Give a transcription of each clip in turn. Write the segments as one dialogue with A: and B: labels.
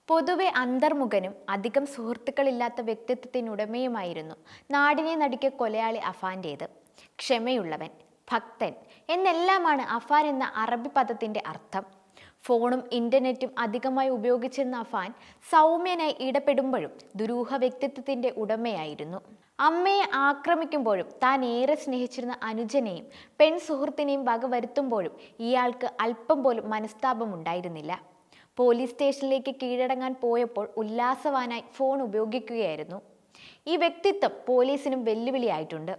A: പൊതുവെ അന്തർമുഖനും അധികം സുഹൃത്തുക്കളില്ലാത്ത വ്യക്തിത്വത്തിനുടമയുമായിരുന്നു നാടിനെ നടുക്കിയ കൊലയാളി അഫാന്റേത്. ക്ഷമയുള്ളവൻ, ഭക്തൻ എന്നെല്ലാമാണ് അഫാൻ എന്ന അറബി പദത്തിന്റെ അർത്ഥം. ഫോണും ഇന്റർനെറ്റും അധികമായി ഉപയോഗിച്ചിരുന്ന അഫാൻ സൗമ്യനായി ഇടപെടുമ്പോഴും ദുരൂഹ വ്യക്തിത്വത്തിന്റെ ഉടമയായിരുന്നു. അമ്മയെ ആക്രമിക്കുമ്പോഴും താൻ ഏറെ സ്നേഹിച്ചിരുന്ന അനുജനെയും സുഹൃത്തിനെയും വകവരുത്തുമ്പോഴും ഇയാൾക്ക് അല്പം പോലും മനസ്താപമുണ്ടായിരുന്നില്ല. പോലീസ് സ്റ്റേഷനിലേക്ക് കീഴടങ്ങാൻ പോയപ്പോൾ ഉല്ലാസവാനായി ഫോൺ ഉപയോഗിക്കുകയായിരുന്നു. ഈ വ്യക്തിത്വം പോലീസിനും വെല്ലുവിളിയായിട്ടുണ്ട്.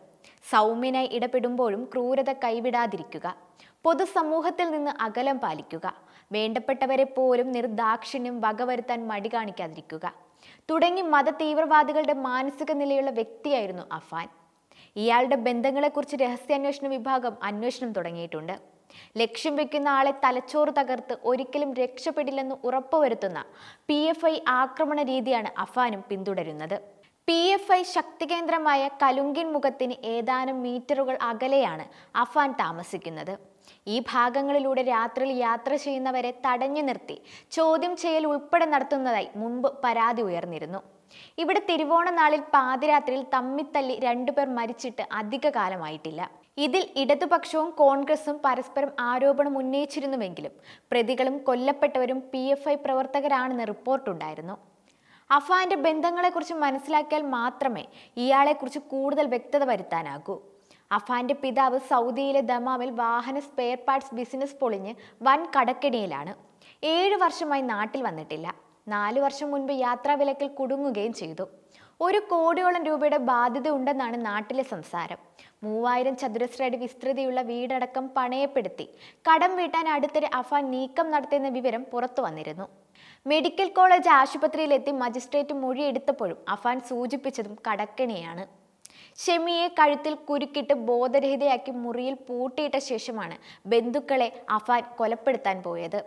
A: സൗമ്യനായി ഇടപെടുമ്പോഴും ക്രൂരത കൈവിടാതിരിക്കുക, പൊതുസമൂഹത്തിൽ നിന്ന് അകലം പാലിക്കുക, വേണ്ടപ്പെട്ടവരെ പോലും നിർദാക്ഷിണ്യം വകവരുത്താൻ മടി കാണിക്കാതിരിക്കുക തുടങ്ങി മത തീവ്രവാദികളുടെ മാനസിക നിലയുള്ള വ്യക്തിയായിരുന്നു അഫാൻ. ഇയാളുടെ ബന്ധങ്ങളെക്കുറിച്ച് രഹസ്യാന്വേഷണ വിഭാഗം അന്വേഷണം തുടങ്ങിയിട്ടുണ്ട്. ലക്ഷ്യം വെക്കുന്ന ആളെ തലച്ചോറ് തകർത്ത് ഒരിക്കലും രക്ഷപ്പെടില്ലെന്ന് ഉറപ്പുവരുത്തുന്ന PFI ആക്രമണ രീതിയാണ് അഫാനും പിന്തുടരുന്നത്. PFI ശക്തികേന്ദ്രമായ കലുങ്കിൻ മുഖത്തിന് ഏതാനും മീറ്ററുകൾ അകലെയാണ് അഫാൻ താമസിക്കുന്നത്. ഈ ഭാഗങ്ങളിലൂടെ രാത്രിയിൽ യാത്ര ചെയ്യുന്നവരെ തടഞ്ഞു നിർത്തി ചോദ്യം ചെയ്യൽ ഉൾപ്പെടെ നടത്തുന്നതായി മുൻപ് പരാതി ഉയർന്നിരുന്നു. ഇവിടെ തിരുവോണ നാളിൽ പാതിരാത്രിയിൽ തമ്മിത്തല്ലി 2 പേർ മരിച്ചിട്ട് അധിക കാലമായിട്ടില്ല. ഇതിൽ ഇടതുപക്ഷവും കോൺഗ്രസും പരസ്പരം ആരോപണം ഉന്നയിച്ചിരുന്നുവെങ്കിലും പ്രതികളും കൊല്ലപ്പെട്ടവരും PFI പ്രവർത്തകരാണെന്ന് റിപ്പോർട്ടുണ്ടായിരുന്നു. അഫാന്റെ ബന്ധങ്ങളെക്കുറിച്ച് മനസ്സിലാക്കിയാൽ മാത്രമേ ഇയാളെക്കുറിച്ച് കൂടുതൽ വ്യക്തത വരുത്താനാകൂ. അഫാന്റെ പിതാവ് സൗദിയിലെ ദമാമിൽ വാഹന സ്പെയർ പാർട്സ് ബിസിനസ് പൊളിഞ്ഞ് വൻ കടക്കെണിയിലാണ്. 7 വർഷമായി നാട്ടിൽ വന്നിട്ടില്ല. 4 വർഷം മുൻപ് യാത്രാവിലക്കിൽ കുടുങ്ങുകയും ചെയ്തു. 1 കോടിയോളം രൂപയുടെ ബാധ്യത ഉണ്ടെന്നാണ് നാട്ടിലെ സംസാരം. 3000 ചതുരശ്ര അടി വിസ്തൃതിയുള്ള വീടടക്കം പണയപ്പെടുത്തി കടം വീട്ടാൻ അടുത്തിടെ അഫാൻ നീക്കം നടത്തിയെന്ന വിവരം പുറത്തു വന്നിരുന്നു. മെഡിക്കൽ കോളേജ് ആശുപത്രിയിലെത്തി മജിസ്ട്രേറ്റ് മൊഴിയെടുത്തപ്പോഴും അഫാൻ സൂചിപ്പിച്ചതും കടക്കെണിയാണ്. ഷെമിയെ കഴുത്തിൽ കുരുക്കിട്ട് ബോധരഹിതയാക്കി മുറിയിൽ പൂട്ടിയിട്ട ശേഷമാണ് ബന്ധുക്കളെ അഫാൻ കൊലപ്പെടുത്താൻ പോയത്.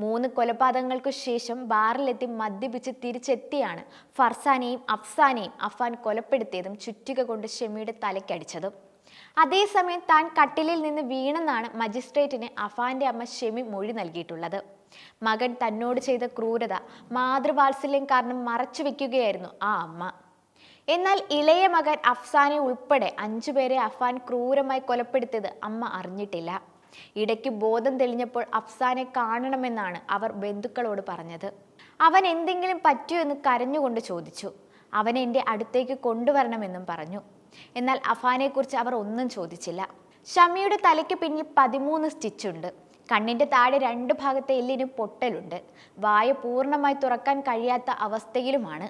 A: 3 കൊലപാതകങ്ങൾക്കു ശേഷം ബാറിലെത്തി മദ്യപിച്ച് തിരിച്ചെത്തിയാണ് ഫർസാനെയും അഫ്സാനെയും അഫാൻ കൊലപ്പെടുത്തിയതും ചുറ്റിക കൊണ്ട് ഷെമിയുടെ തലയ്ക്കടിച്ചതും. അതേസമയം താൻ കട്ടിലിൽ നിന്ന് വീണെന്നാണ് മജിസ്ട്രേറ്റിന് അഫാന്റെ അമ്മ ഷെമി മൊഴി നൽകിയിട്ടുള്ളത്. മകൻ തന്നോട് ചെയ്ത ക്രൂരത മാതൃവാത്സല്യം കാരണം മറച്ചു വെക്കുകയായിരുന്നു ആ അമ്മ. എന്നാൽ ഇളയ മകൻ അഫ്സാനെ ഉൾപ്പെടെ 5 പേരെ അഫാൻ ക്രൂരമായി കൊലപ്പെടുത്തിയത് അമ്മ അറിഞ്ഞിട്ടില്ല. ഇടയ്ക്ക് ബോധം തെളിഞ്ഞപ്പോൾ അഫ്സാനെ കാണണമെന്നാണ് അവർ ബന്ധുക്കളോട് പറഞ്ഞത്. അവൻ എന്തെങ്കിലും പറ്റിയോ എന്ന് കരഞ്ഞുകൊണ്ട് ചോദിച്ചു. അവനെ എൻ്റെ അടുത്തേക്ക് കൊണ്ടുവരണമെന്നും പറഞ്ഞു. എന്നാൽ അഫാനെക്കുറിച്ച് അവർ ഒന്നും ചോദിച്ചില്ല. ഷമിയുടെ തലയ്ക്ക് പിന്നിൽ 13 സ്റ്റിച്ചുണ്ട്. കണ്ണിന്റെ താഴെ 2 ഭാഗത്തെ എല്ലിന് പൊട്ടലുണ്ട്. വായ പൂർണ്ണമായി തുറക്കാൻ കഴിയാത്ത അവസ്ഥയിലുമാണ്.